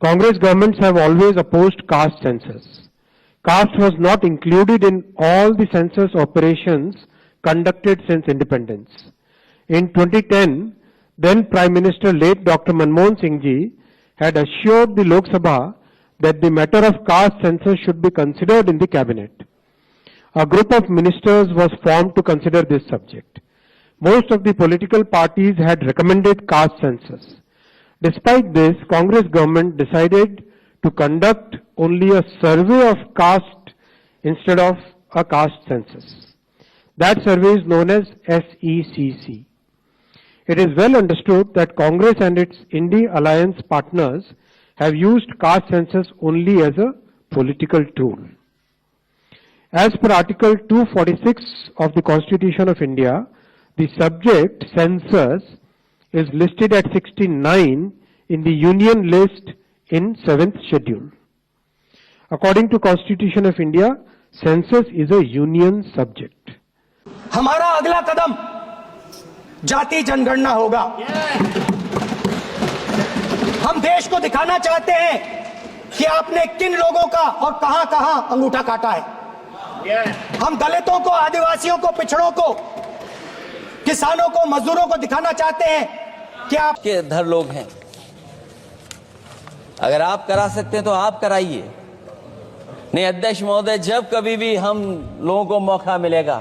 Congress governments have always opposed caste census. Caste was not included in all the census operations conducted since independence. In 2010, then Prime Minister late Dr. Manmohan Singh ji had assured the Lok Sabha that the matter of caste census should be considered in the cabinet. A group of ministers was formed to consider this subject. Most of the political parties had recommended caste census. Despite this, Congress government decided to conduct only a survey of caste instead of a caste census. That survey is known as SECC. It is well understood that Congress and its Indie Alliance partners have used caste census only as a political tool. As per Article 246 of the Constitution of India, the subject census is listed at 69 in the Union list in 7th schedule. According to Constitution of India, census is a union subject. हमारा अगला कदम जाति जनगणना होगा। हम देश को दिखाना चाहते हैं कि आपने किन लोगों का और कहां-कहां अंगूठा काटा है। हम दलितों को, आदिवासियों को, पिछड़ों को, किसानों को, मजदूरों को दिखाना चाहते हैं कि आप के धर लोग हैं। अगर आप करा सकते हैं तो आप कराइए। नहीं अध्यक्ष महोदय, जब कभी भी हम लोगों को मौका मिलेगा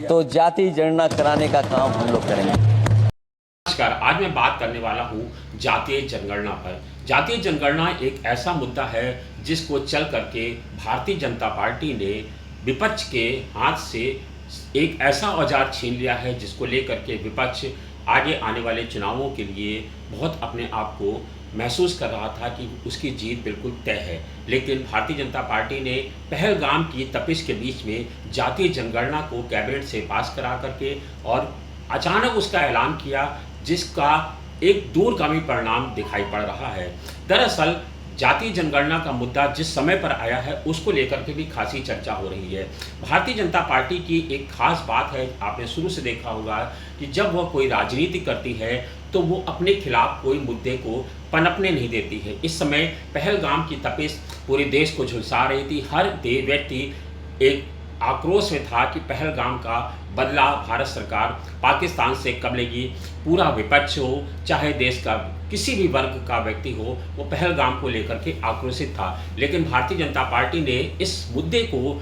तो जाति जनगणना कराने का काम हम लोग करेंगे। नमस्कार, आज मैं बात करने वाला हूं जातीय जनगणना पर। जातीय जनगणना एक ऐसा मुद्दा है जिसको चल करके भारतीय जनता पार्टी ने विपक्ष के हाथ से एक ऐसा औजार छीन लिया है जिसको लेकर के विपक्ष आगे आने वाले चुनावों के लिए बहुत अपने आप को महसूस कर रहा था कि उसकी जीत बिल्कुल तय है। लेकिन भारतीय जनता पार्टी ने पहलगाम की तपिश के बीच में जातीय जनगणना को कैबिनेट से पास करा करके और अचानक उसका ऐलान किया, जिसका एक दूरगामी परिणाम दिखाई पड़ रहा है। दरअसल जातीय जनगणना का मुद्दा जिस समय पर आया है उसको लेकर के भी खासी चर्चा हो रही है। भारतीय जनता पार्टी की एक खास बात है, आपने शुरू से देखा होगा कि जब वह कोई राजनीति करती है तो वो अपने खिलाफ कोई मुद्दे को पनपने नहीं देती है। इस समय पहलगाम की तपिश पूरे देश को झुलसा रही थी। हर व्यक्ति एक आक्रोश में था कि पहलगाम का बदला भारत सरकार पाकिस्तान से कब लेगी। पूरा विपक्ष हो, चाहे देश का किसी भी वर्ग का व्यक्ति हो, वो पहलगाम को लेकर के आक्रोशित था। लेकिन भारतीय जनता पार्टी ने इस मुद्दे को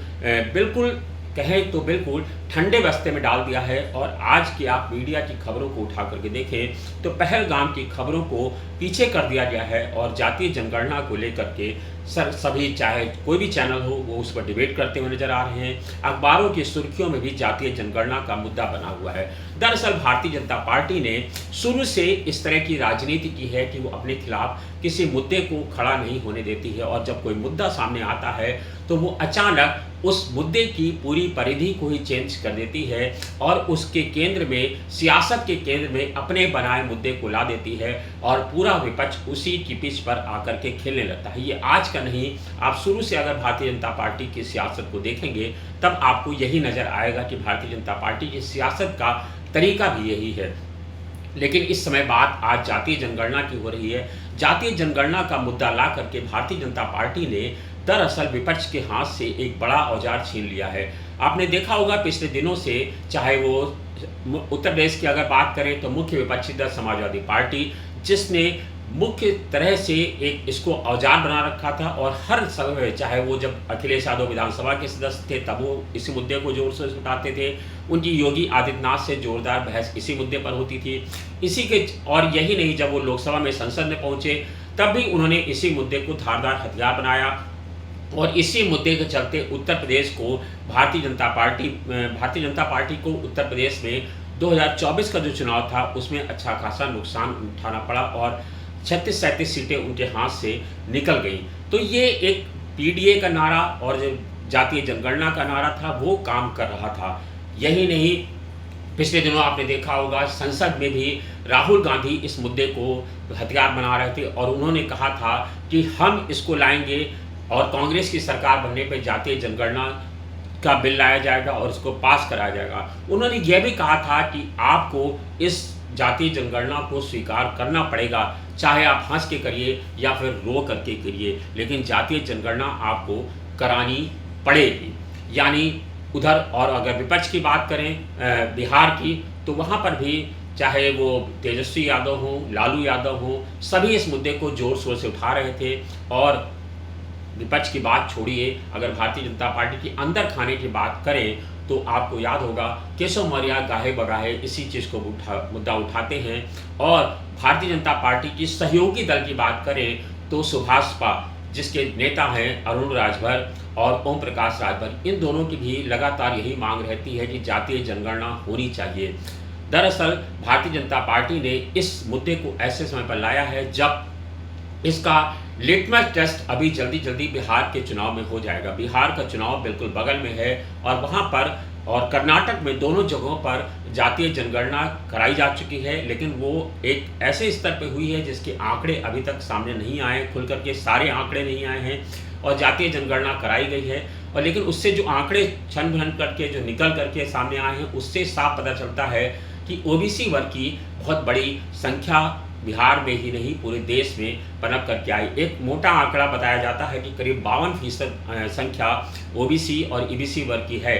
बिल्कुल कहें तो बिल्कुल ठंडे बस्ते में डाल दिया है। और आज की आप मीडिया की खबरों को उठा करके देखें तो पहलगाम की खबरों को पीछे कर दिया गया है और जातीय जनगणना को लेकर के सभी, चाहे कोई भी चैनल हो, वो उस पर डिबेट करते हुए नजर आ रहे हैं। अखबारों की सुर्खियों में भी जातीय जनगणना का मुद्दा बना हुआ है। दरअसल भारतीय जनता पार्टी ने शुरू से इस तरह की राजनीति की है कि वो अपने खिलाफ किसी मुद्दे को खड़ा नहीं होने देती है और जब कोई मुद्दा सामने आता है तो वो अचानक उस मुद्दे की पूरी परिधि को ही चेंज कर देती है और उसके केंद्र में, सियासत के केंद्र में अपने बनाए मुद्दे को ला देती है और पूरा विपक्ष उसी की पिच पर आकर के खेलने लगता है। ये आज का नहीं, आप शुरू से अगर भारतीय जनता पार्टी की सियासत को देखेंगे तब आपको यही नजर आएगा कि भारतीय जनता पार्टी की सियासत का तरीका भी यही है। लेकिन इस समय बात आज जातीय जनगणना की हो रही है। जातीय जनगणना का मुद्दा ला करके भारतीय जनता पार्टी ने दरअसल विपक्ष के हाथ से एक बड़ा औजार छीन लिया है। आपने देखा होगा पिछले दिनों से, चाहे वो उत्तर प्रदेश की अगर बात करें तो मुख्य विपक्षी दल समाजवादी पार्टी, जिसने मुख्य तरह से एक इसको औजार बना रखा था और हर समय, चाहे वो जब अखिलेश यादव विधानसभा के सदस्य थे तब वो इसी मुद्दे को जोर से उठाते थे, उनकी योगी आदित्यनाथ से जोरदार बहस इसी मुद्दे पर होती थी। इसी के और यही नहीं, जब वो लोकसभा में संसद में पहुंचे तब भी उन्होंने इसी मुद्दे को धारदार हथियार बनाया और इसी मुद्दे के चलते उत्तर प्रदेश को भारतीय जनता पार्टी को उत्तर प्रदेश में 2024 का जो चुनाव था उसमें अच्छा खासा नुकसान उठाना पड़ा और 36-37 सीटें उनके हाथ से निकल गई। तो ये एक पीडीए का नारा और जो जातीय जनगणना का नारा था वो काम कर रहा था। यही नहीं, पिछले दिनों आपने देखा होगा संसद में भी राहुल गांधी इस मुद्दे को हथियार बना रहे थे और उन्होंने कहा था कि हम इसको लाएंगे और कांग्रेस की सरकार बनने पर जातीय जनगणना का बिल लाया जाएगा और इसको पास कराया जाएगा। उन्होंने यह भी कहा था कि आपको इस जातीय जनगणना को स्वीकार करना पड़ेगा, चाहे आप हंस के करिए या फिर रो करके करिए, लेकिन जातीय जनगणना आपको करानी पड़ेगी। यानी उधर, और अगर विपक्ष की बात करें बिहार की, तो वहाँ पर भी चाहे वो तेजस्वी यादव हों, लालू यादव हों, सभी इस मुद्दे को जोर शोर से उठा रहे थे। और विपक्ष की बात छोड़िए, अगर भारतीय जनता पार्टी की अंदर खाने की बात करें तो आपको याद होगा केशव मौर्य गाहे बगाहे इसी चीज़ को मुद्दा उठाते हैं। और भारतीय जनता पार्टी की सहयोगी दल की बात करें तो सुभाषपा, जिसके नेता हैं अरुण राजभर और ओम प्रकाश राजभर, इन दोनों की भी लगातार यही मांग रहती है कि जातीय जनगणना होनी चाहिए। दरअसल भारतीय जनता पार्टी ने इस मुद्दे को ऐसे समय पर लाया है जब इसका लिटमस टेस्ट अभी जल्दी जल्दी बिहार के चुनाव में हो जाएगा। बिहार का चुनाव बिल्कुल बगल में है और वहाँ पर और कर्नाटक में दोनों जगहों पर जातीय जनगणना कराई जा चुकी है, लेकिन वो एक ऐसे स्तर पर हुई है जिसके आंकड़े अभी तक सामने नहीं आए, खुल करके सारे आंकड़े नहीं आए हैं। और जातीय जनगणना कराई गई है, और लेकिन उससे जो आंकड़े छन भन करके जो निकल करके सामने आए हैं, उससे साफ पता चलता है कि ओबीसी वर्ग की बहुत बड़ी संख्या बिहार में ही नहीं पूरे देश में पनप करके आई। एक मोटा आंकड़ा बताया जाता है कि करीब 52% संख्या ओबीसी और ईबीसी वर्ग की है।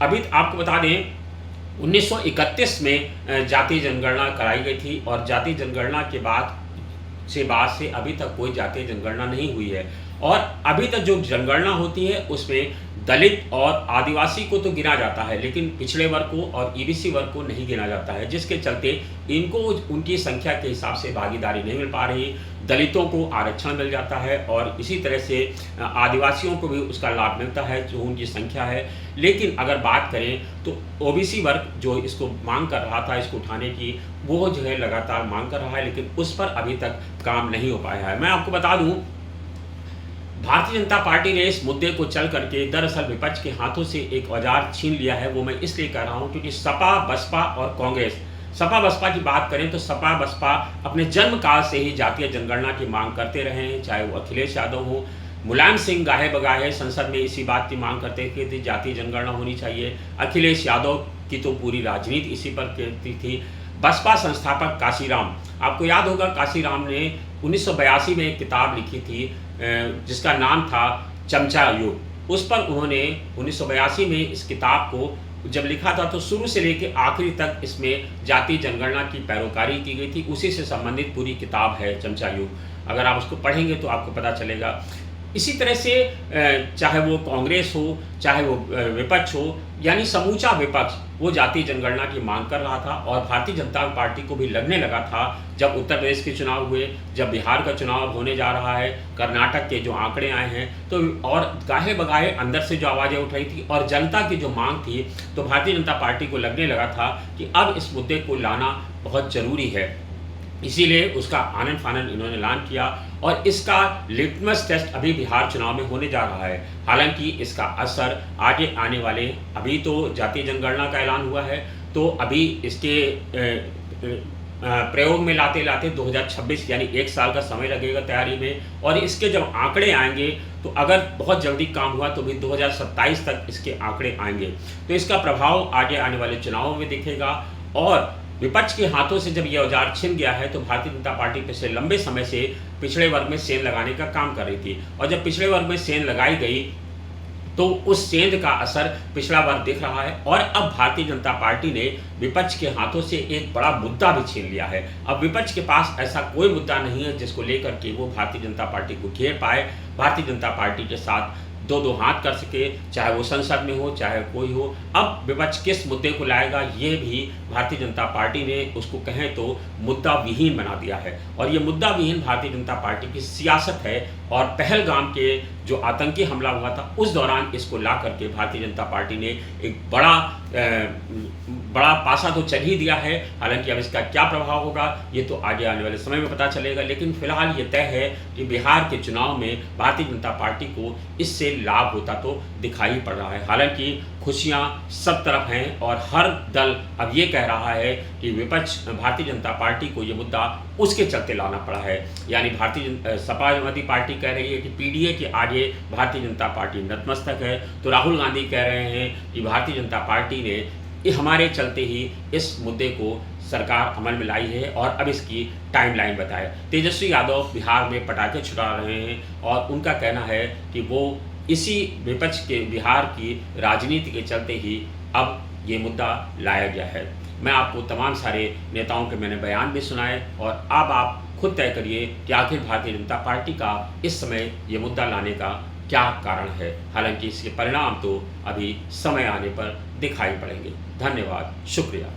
अभी आपको बता दें 1931 में जातीय जनगणना कराई गई थी, और जातीय जनगणना के बाद से अभी तक कोई जातीय जनगणना नहीं हुई है। और अभी तक जो जनगणना होती है उसमें दलित और आदिवासी को तो गिना जाता है, लेकिन पिछड़े वर्ग को और ईबीसी वर्ग को नहीं गिना जाता है, जिसके चलते इनको उनकी संख्या के हिसाब से भागीदारी नहीं मिल पा रही। दलितों को आरक्षण मिल जाता है और इसी तरह से आदिवासियों को भी उसका लाभ मिलता है जो उनकी संख्या है। लेकिन अगर बात करें तो ओबीसी वर्ग जो इसको मांग कर रहा था, इसको उठाने की, वो जो है लगातार मांग कर रहा है, लेकिन उस पर अभी तक काम नहीं हो पाया है। मैं आपको बता दूं, भारतीय जनता पार्टी ने इस मुद्दे को चल करके दरअसल विपक्ष के हाथों से एक औजार छीन लिया है। वो मैं इसलिए कह रहा हूं क्योंकि सपा, बसपा और कांग्रेस, सपा बसपा की बात करें तो सपा बसपा अपने जन्म काल से ही जातीय जनगणना की मांग करते रहे हैं, चाहे वो अखिलेश यादव हो, मुलायम सिंह गाहे बगाहे संसद में इसी बात की मांग करते थे कि जातीय जनगणना होनी चाहिए। अखिलेश यादव की तो पूरी राजनीति इसी पर करती थी। बसपा संस्थापक काशीराम, आपको याद होगा काशीराम ने 1982 में एक किताब लिखी थी जिसका नाम था चमचा युग। उस पर उन्होंने 1982 में इस किताब को जब लिखा था तो शुरू से लेकर आखिरी तक इसमें जातीय जनगणना की पैरोकारी की गई थी। उसी से संबंधित पूरी किताब है चमचा युग, अगर आप उसको पढ़ेंगे तो आपको पता चलेगा। इसी तरह से चाहे वो कांग्रेस हो, चाहे वो विपक्ष हो, यानी समूचा विपक्ष वो जातीय जनगणना की मांग कर रहा था। और भारतीय जनता पार्टी को भी लगने लगा था जब उत्तर प्रदेश के चुनाव हुए, जब बिहार का चुनाव होने जा रहा है, कर्नाटक के जो आंकड़े आए हैं, तो और गाहे बगाहे अंदर से जो आवाज़ें उठाई थी और जनता की जो मांग थी, तो भारतीय जनता पार्टी को लगने लगा था कि अब इस मुद्दे को लाना बहुत ज़रूरी है। इसीलिए उसका आनन फानन इन्होंने ऐलान किया और इसका लिटमस टेस्ट अभी बिहार चुनाव में होने जा रहा है। हालांकि इसका असर आगे आने वाले, अभी तो जातीय जनगणना का ऐलान हुआ है, तो अभी इसके प्रयोग में लाते लाते 2026 यानी 1 साल का समय लगेगा तैयारी में, और इसके जब आंकड़े आएंगे तो अगर बहुत जल्दी काम हुआ तो भी 2027 तक इसके आंकड़े आएंगे। तो इसका प्रभाव आगे आने वाले चुनावों में दिखेगा। और विपक्ष के हाथों से जब यह औजार छिन गया है तो भारतीय जनता पार्टी पिछले लंबे समय से पिछड़े वर्ग में सेंध लगाने का काम कर रही थी, और जब पिछड़े वर्ग में सेंध लगाई गई तो उस सेंध का असर पिछड़ा वर्ग दिख रहा है। और अब भारतीय जनता पार्टी ने विपक्ष के हाथों से एक बड़ा मुद्दा भी छीन लिया है। अब विपक्ष के पास ऐसा कोई मुद्दा नहीं है जिसको लेकर के वो भारतीय जनता पार्टी को घेर पाए, भारतीय जनता पार्टी के साथ दो हाथ कर सके, चाहे वो संसद में हो चाहे कोई हो। अब विपक्ष किस मुद्दे को लाएगा ये भी भारतीय जनता पार्टी ने उसको कहें तो मुद्दा विहीन बना दिया है, और ये मुद्दा विहीन भारतीय जनता पार्टी की सियासत है। और पहलगाम के जो आतंकी हमला हुआ था उस दौरान इसको ला करके भारतीय जनता पार्टी ने एक बड़ा पासा तो चल ही दिया है। हालांकि अब इसका क्या प्रभाव होगा ये तो आगे आने वाले समय में पता चलेगा, लेकिन फिलहाल ये तय है कि बिहार के चुनाव में भारतीय जनता पार्टी को इससे लाभ होता तो दिखाई पड़ रहा है। हालांकि खुशियां सब तरफ हैं और हर दल अब ये कह रहा है कि विपक्ष भारतीय जनता पार्टी को ये मुद्दा उसके चलते लाना पड़ा है। यानी भारतीय समाजवादी पार्टी कह रही है कि पीडीए के आगे भारतीय जनता पार्टी नतमस्तक है, तो राहुल गांधी कह रहे हैं कि भारतीय जनता पार्टी ने ये हमारे चलते ही इस मुद्दे को सरकार अमल में लाई है और अब इसकी टाइमलाइन बताए। तेजस्वी यादव बिहार में पटाखे छुड़ा रहे हैं और उनका कहना है कि वो इसी विपक्ष के बिहार की राजनीति के चलते ही अब ये मुद्दा लाया गया है। मैं आपको तमाम सारे नेताओं के मैंने बयान भी सुनाए और अब आप खुद तय करिए कि आखिर भारतीय जनता पार्टी का इस समय ये मुद्दा लाने का क्या कारण है। हालांकि इसके परिणाम तो अभी समय आने पर दिखाई पड़ेंगे। धन्यवाद, शुक्रिया।